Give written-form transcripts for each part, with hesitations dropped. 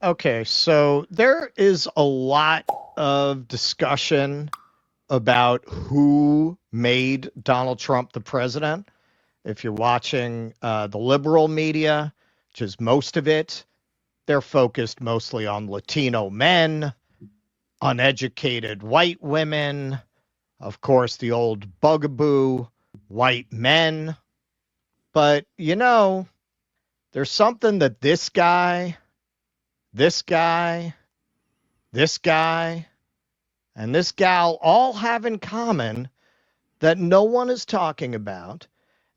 Okay, so there is a lot of discussion about who made Donald Trump the president. If you're watching the liberal media, which is most of it, they're focused mostly on Latino men, uneducated white women, of course, the old bugaboo, white men. But, there's something that this guy, this guy, this guy, and this gal all have in common that no one is talking about.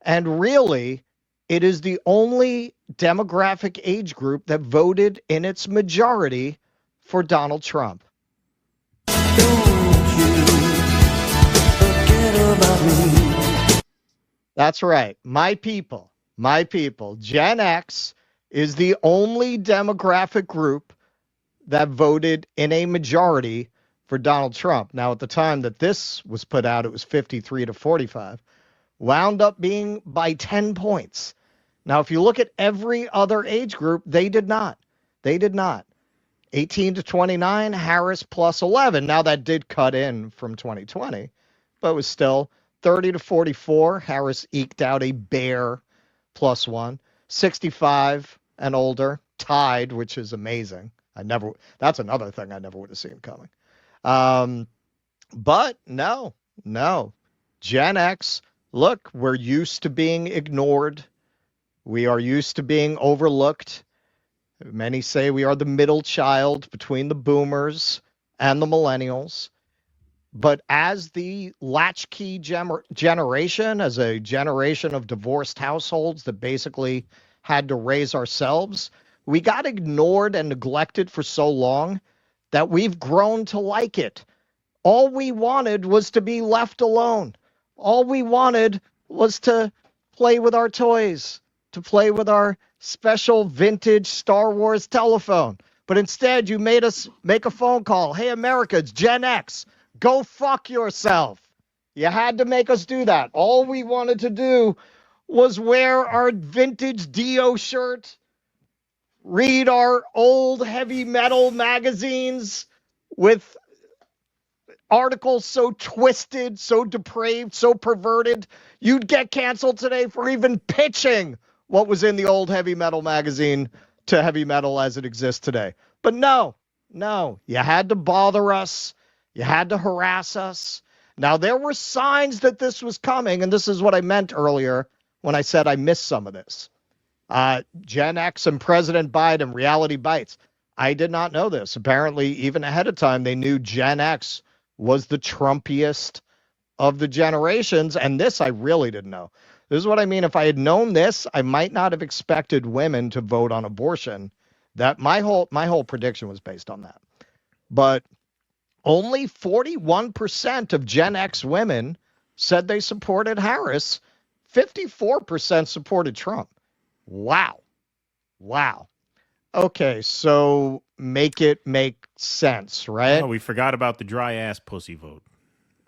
And really, it is the only demographic age group that voted in its majority for Donald Trump. Don't you forget about me. That's right. My people. Gen X is the only demographic group that voted in a majority for Donald Trump. Now, at the time that this was put out, it was 53 to 45. Wound up being by 10 points. Now, if you look at every other age group, they did not. 18 to 29, Harris plus 11. Now, that did cut in from 2020, but it was still 30 to 44. Harris eked out a bare plus 1. 65 and older, tied, which is amazing. That's another thing I never would have seen coming. But no. Gen X, look, we're used to being ignored. We are used to being overlooked. Many say we are the middle child between the boomers and the millennials. But as the latchkey generation, as a generation of divorced households that basically had to raise ourselves, we got ignored and neglected for so long that we've grown to like it. All we wanted was to be left alone. All we wanted was to play with our toys, to play with our special vintage Star Wars telephone. But instead, you made us make a phone call. Hey, America, it's Gen X. Go fuck yourself. You had to make us do that. All we wanted to do was wear our vintage Dio shirt, read our old heavy metal magazines with articles so twisted, so depraved, so perverted, you'd get canceled today for even pitching what was in the old heavy metal magazine to heavy metal as it exists today. But no, you had to bother us. You had to harass us. Now, there were signs that this was coming, and this is what I meant earlier when I said I missed some of this. Gen X and President Biden, reality bites. I did not know this. Apparently, even ahead of time, they knew Gen X was the Trumpiest of the generations, and this I really didn't know. This is what I mean. If I had known this, I might not have expected women to vote on abortion. That my whole prediction was based on that. But only 41% of Gen X women said they supported Harris. 54% supported Trump. Wow. Okay, so make it make sense, right? Oh, we forgot about the dry ass pussy vote.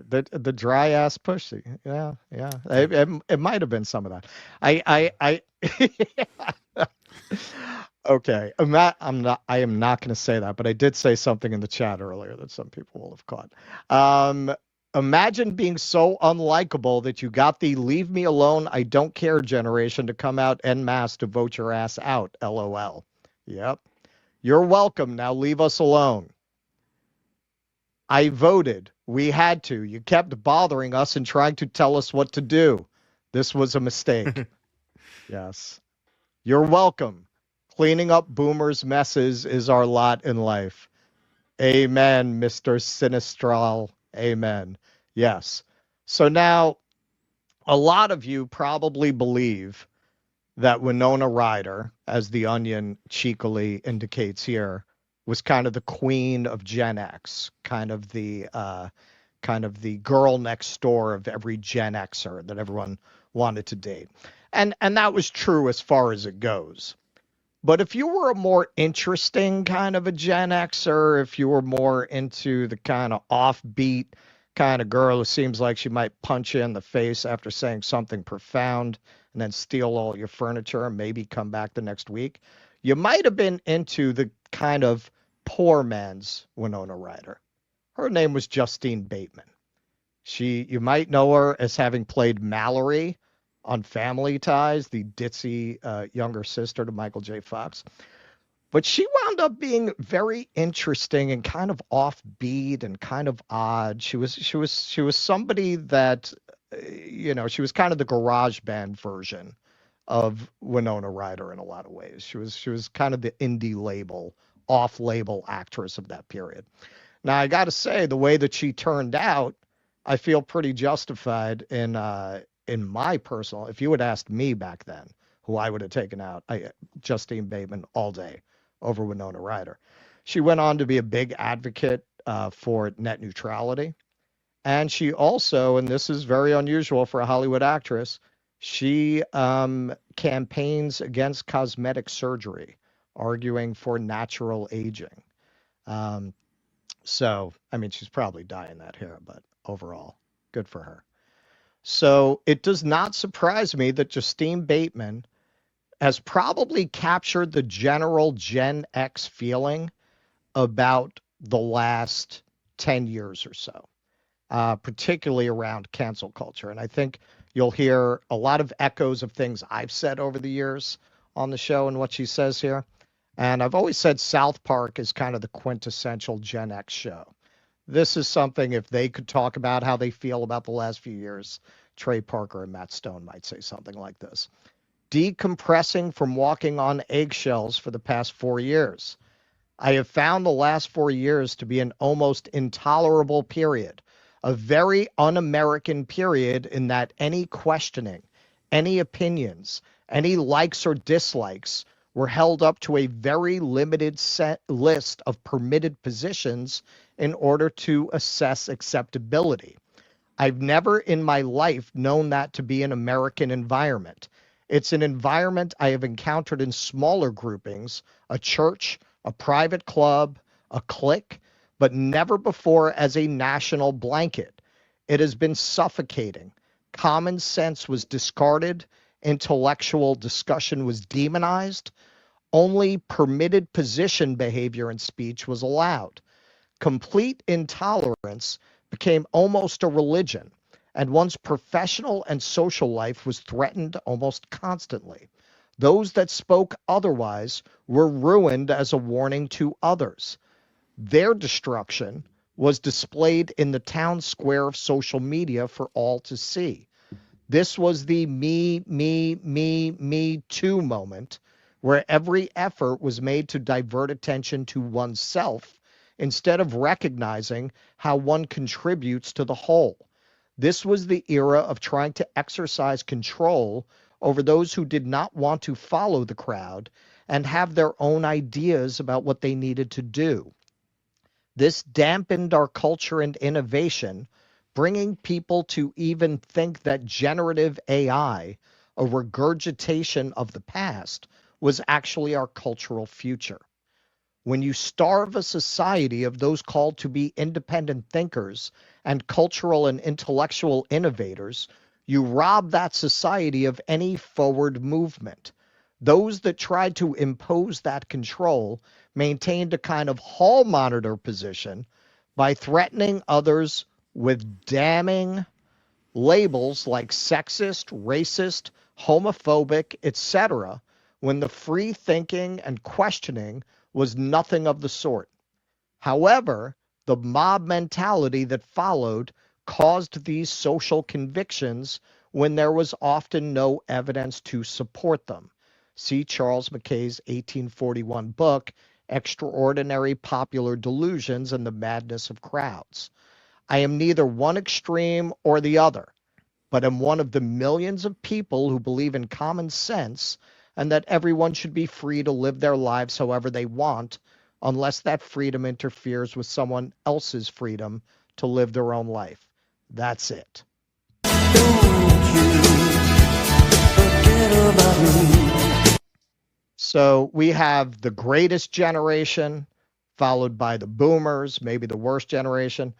The dry ass pussy. Yeah. It might have been some of that. I Okay, I am not going to say that, but I did say something in the chat earlier that some people will have caught. Imagine being so unlikable that you got the leave me alone, I don't care generation to come out en masse to vote your ass out. LOL. Yep. You're welcome. Now leave us alone. I voted. We had to. You kept bothering us and trying to tell us what to do. This was a mistake. Yes. You're welcome. Cleaning up boomers' messes is our lot in life. Amen, Mr. Sinistral. Amen. Yes. So now, a lot of you probably believe that Winona Ryder, as the Onion cheekily indicates here, was kind of the queen of Gen X, kind of the girl next door of every Gen Xer that everyone wanted to date. And that was true as far as it goes. But if you were a more interesting kind of a Gen Xer, if you were more into the kind of offbeat kind of girl who seems like she might punch you in the face after saying something profound and then steal all your furniture and maybe come back the next week, you might have been into the kind of poor man's Winona Ryder. Her name was Justine Bateman. You might know her as having played Mallory on Family Ties, the ditzy younger sister to Michael J. Fox. But she wound up being very interesting and kind of offbeat and kind of odd. She was somebody that, she was kind of the garage band version of Winona Ryder in a lot of ways. She was kind of the indie label, off-label actress of that period. Now I got to say, the way that she turned out, I feel pretty justified in my personal. If you had asked me back then, who I would have taken out, Justine Bateman all day over Winona Ryder. She went on to be a big advocate for net neutrality, and she also, and this is very unusual for a Hollywood actress, she campaigns against cosmetic surgery, arguing for natural aging. Um, so, I mean, she's probably dyeing that hair, but overall, good for her. So it does not surprise me that Justine Bateman has probably captured the general Gen X feeling about the last 10 years or so, particularly around cancel culture. And I think you'll hear a lot of echoes of things I've said over the years on the show and what she says here. And I've always said South Park is kind of the quintessential Gen X show. This is something, if they could talk about how they feel about the last few years, Trey Parker and Matt Stone might say something like this. Decompressing from walking on eggshells for the past 4 years. I have found the last 4 years to be an almost intolerable period, a very un-American period in that any questioning, any opinions, any likes or dislikes were held up to a very limited set list of permitted positions in order to assess acceptability. I've never in my life known that to be an American environment. It's an environment I have encountered in smaller groupings, a church, a private club, a clique, but never before as a national blanket. It has been suffocating. Common sense was discarded, intellectual discussion was demonized, only permitted position behavior and speech was allowed. Complete intolerance became almost a religion, and one's professional and social life was threatened almost constantly. Those that spoke otherwise were ruined as a warning to others. Their destruction was displayed in the town square of social media for all to see. This was the me too moment where every effort was made to divert attention to oneself instead of recognizing how one contributes to the whole. This was the era of trying to exercise control over those who did not want to follow the crowd and have their own ideas about what they needed to do. This dampened our culture and innovation, bringing people to even think that generative AI, a regurgitation of the past, was actually our cultural future. When you starve a society of those called to be independent thinkers and cultural and intellectual innovators, you rob that society of any forward movement. Those that tried to impose that control maintained a kind of hall monitor position by threatening others with damning labels like sexist, racist, homophobic, etc., when the free thinking and questioning was nothing of the sort. However, the mob mentality that followed caused these social convictions when there was often no evidence to support them. See Charles Mackay's 1841 book, Extraordinary Popular Delusions and the Madness of Crowds. I am neither one extreme or the other, but am one of the millions of people who believe in common sense and that everyone should be free to live their lives however they want, unless that freedom interferes with someone else's freedom to live their own life. That's it. So we have the greatest generation, followed by the boomers, maybe the worst generation.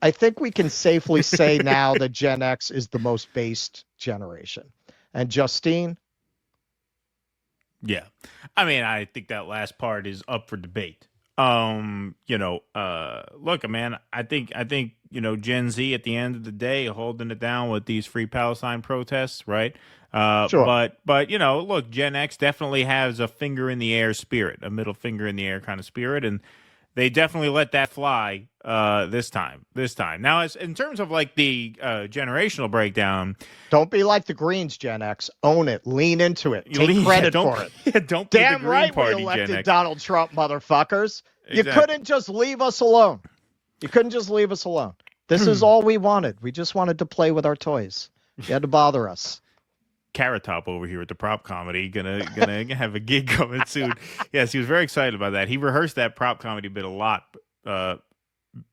I think we can safely say now that Gen X is the most based generation. And Justine, Yeah. I mean, I think that last part is up for debate. Look, man, I think, Gen Z at the end of the day holding it down with these free Palestine protests, right? Sure. But look, Gen X definitely has a finger in the air spirit, a middle finger in the air kind of spirit, and they definitely let that fly this time. This time. Now, as in terms of like the generational breakdown, Don't be like the Greens, Gen X. Own it. Lean into it. Take yeah, credit don't for it. don't be the Damn Green right we Party, Gen elected X. Donald Trump, motherfuckers. You Exactly. couldn't just leave us alone. You couldn't just leave us alone. This is all we wanted. We just wanted to play with our toys. You had to bother us. Carrot Top over here at the prop comedy gonna have a gig coming soon. Yes, he was very excited about that. He rehearsed that prop comedy bit a lot uh,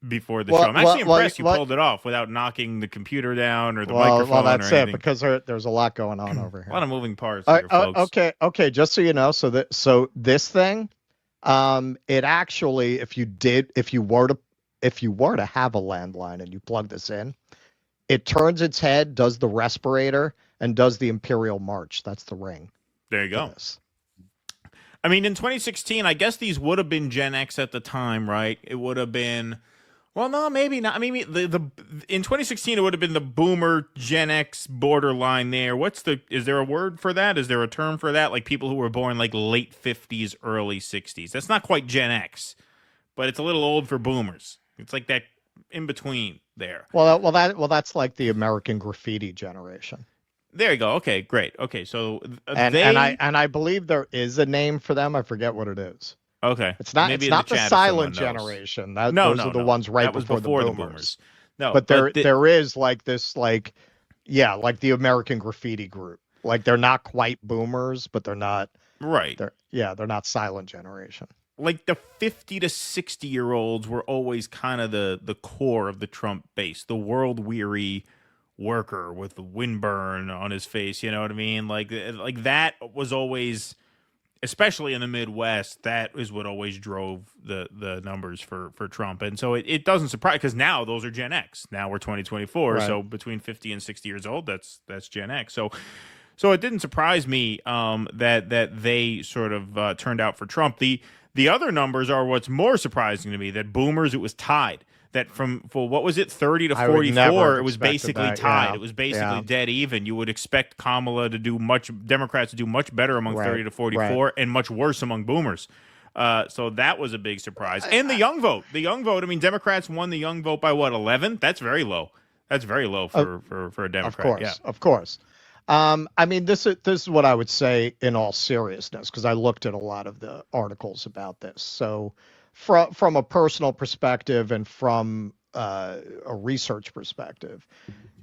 before the show. Well, I'm actually well, well, impressed you well, pulled it off without knocking the computer down or the well, microphone or that's it anything. because there's a lot going on over A lot here. of moving parts here, folks. Okay. Just so you know, so this thing, it actually, if you were to have a landline and you plug this in, it turns its head, does the respirator, and does the Imperial March. That's the ring There you to go. this. I mean, in 2016, I guess these would have been Gen X at the time, right? It would have been. Well, no, maybe not. I mean, the in 2016 it would have been the Boomer Gen X borderline. There, is there a word for that? Is there a term for that? Like people who were born like late 50s, early 60s. That's not quite Gen X, but it's a little old for Boomers. It's like that in between there. That's like the American graffiti generation. There you go. Okay, great. Okay, so And I they. and I believe there is a name for them. I forget what it is. Okay, It's maybe in the not the chat if silent someone knows. generation. That No, those are no, the no. ones right That was before the before the boomers. Boomers. No, But but there is like this like the American graffiti group. Like they're not quite boomers, but right. they're not silent generation. Like the 50 to 60 year olds were always kind of the core of the Trump base, the world weary worker with the windburn on his face. You know what I mean? Like that was always, especially in the Midwest, that is what always drove the numbers for Trump. And so it doesn't surprise because now those are Gen X. Now we're 2024, Right. so between 50 and 60 years old, that's Gen X. So it didn't surprise me that they sort of turned out for Trump. The other numbers are what's more surprising to me. That Boomers, it was tied. That for what was it, 30 to I would never 44, have it was expected basically that. tied. Yeah. It was basically Yeah. dead even. You would expect Democrats to do much better among Right. 30 to Right. 44 and much worse among Boomers. So that was a big surprise. And the young vote. The young vote, I mean, Democrats won the young vote by what, 11? That's very low. That's very low Uh, for a of Democrat. Yeah. course. Of course. I mean, this is what I would say in all seriousness, because I looked at a lot of the articles about this. So, from a personal perspective and from a research perspective,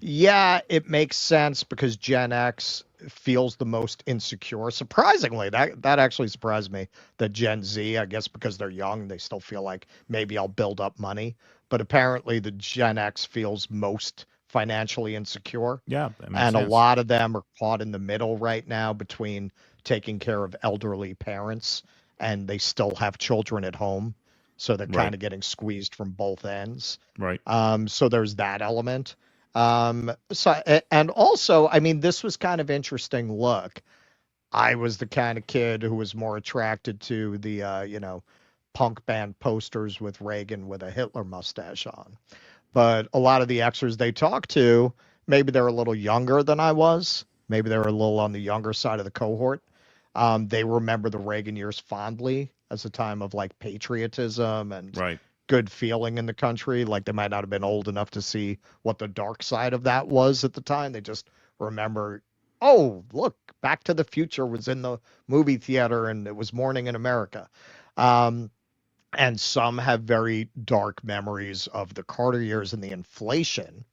yeah, it makes sense because Gen X feels the most insecure. Surprisingly, that actually surprised me that Gen Z, I guess because they're young, they still feel like maybe I'll build up money. But apparently, the Gen X feels most financially insecure. Yeah, that makes And a sense. lot of them are caught in the middle right now between taking care of elderly parents and they still have children at home. So they're kind Right. of getting squeezed from both ends. Right. So there's that element. And also, I mean, this was kind of interesting. Look, I was the kind of kid who was more attracted to the, punk band posters with Reagan with a Hitler mustache on. But a lot of the Xers they talk to, maybe they're a little younger than I was. Maybe they're a little on the younger side of the cohort. They remember the Reagan years fondly as a time of like patriotism and Right. good feeling in the country. Like they might not have been old enough to see what the dark side of that was at the time. They just remember, oh, look, Back to the Future was in the movie theater and it was morning in America. Um, and some have very dark memories of the Carter years and the inflation.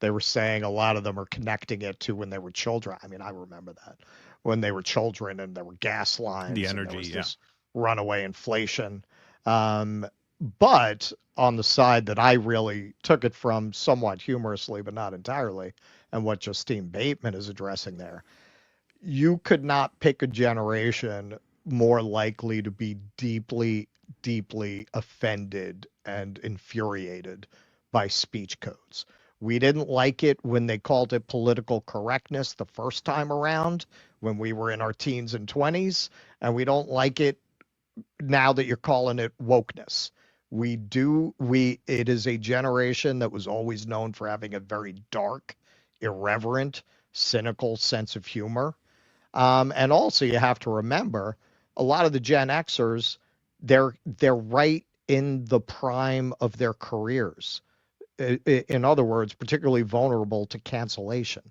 They were saying a lot of them are connecting it to when they were children. I mean, I remember that when they were children and there were gas The lines and there energy. was Yeah. this runaway inflation. Um, but on the side that I really took it from somewhat humorously, but not entirely, and what Justine Bateman is addressing there, you could not pick a generation more likely to be deeply, deeply offended and infuriated by speech codes. We didn't like it when they called it political correctness the first time around when we were in our teens and 20s, and we don't like it now that you're calling it wokeness. It is a generation that was always known for having a very dark, irreverent, cynical sense of humor. And also you have to remember a lot of the Gen Xers, they're right in the prime of their careers. In other words, particularly vulnerable to cancellation.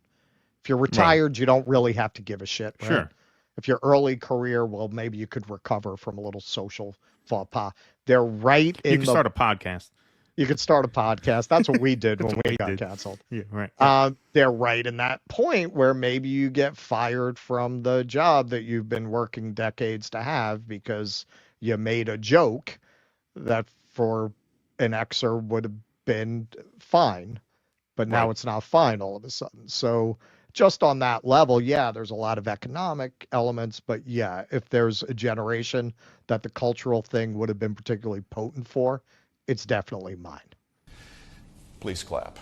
If you're Right. retired, you don't really have to give a shit, right? Sure. If you're early career, well, maybe you could recover from a little social faux pas. They're right You in can the. start a podcast. You could start a podcast. That's what we did That's when what we we got did. canceled. Yeah, right. Yeah. They're right in that point where maybe you get fired from the job that you've been working decades to have because you made a joke that for an Xer would have been fine, but now Right. it's not fine all of a sudden. So just on that level, yeah, there's a lot of economic elements, but yeah, if there's a generation that the cultural thing would have been particularly potent for, it's definitely mine. Please clap.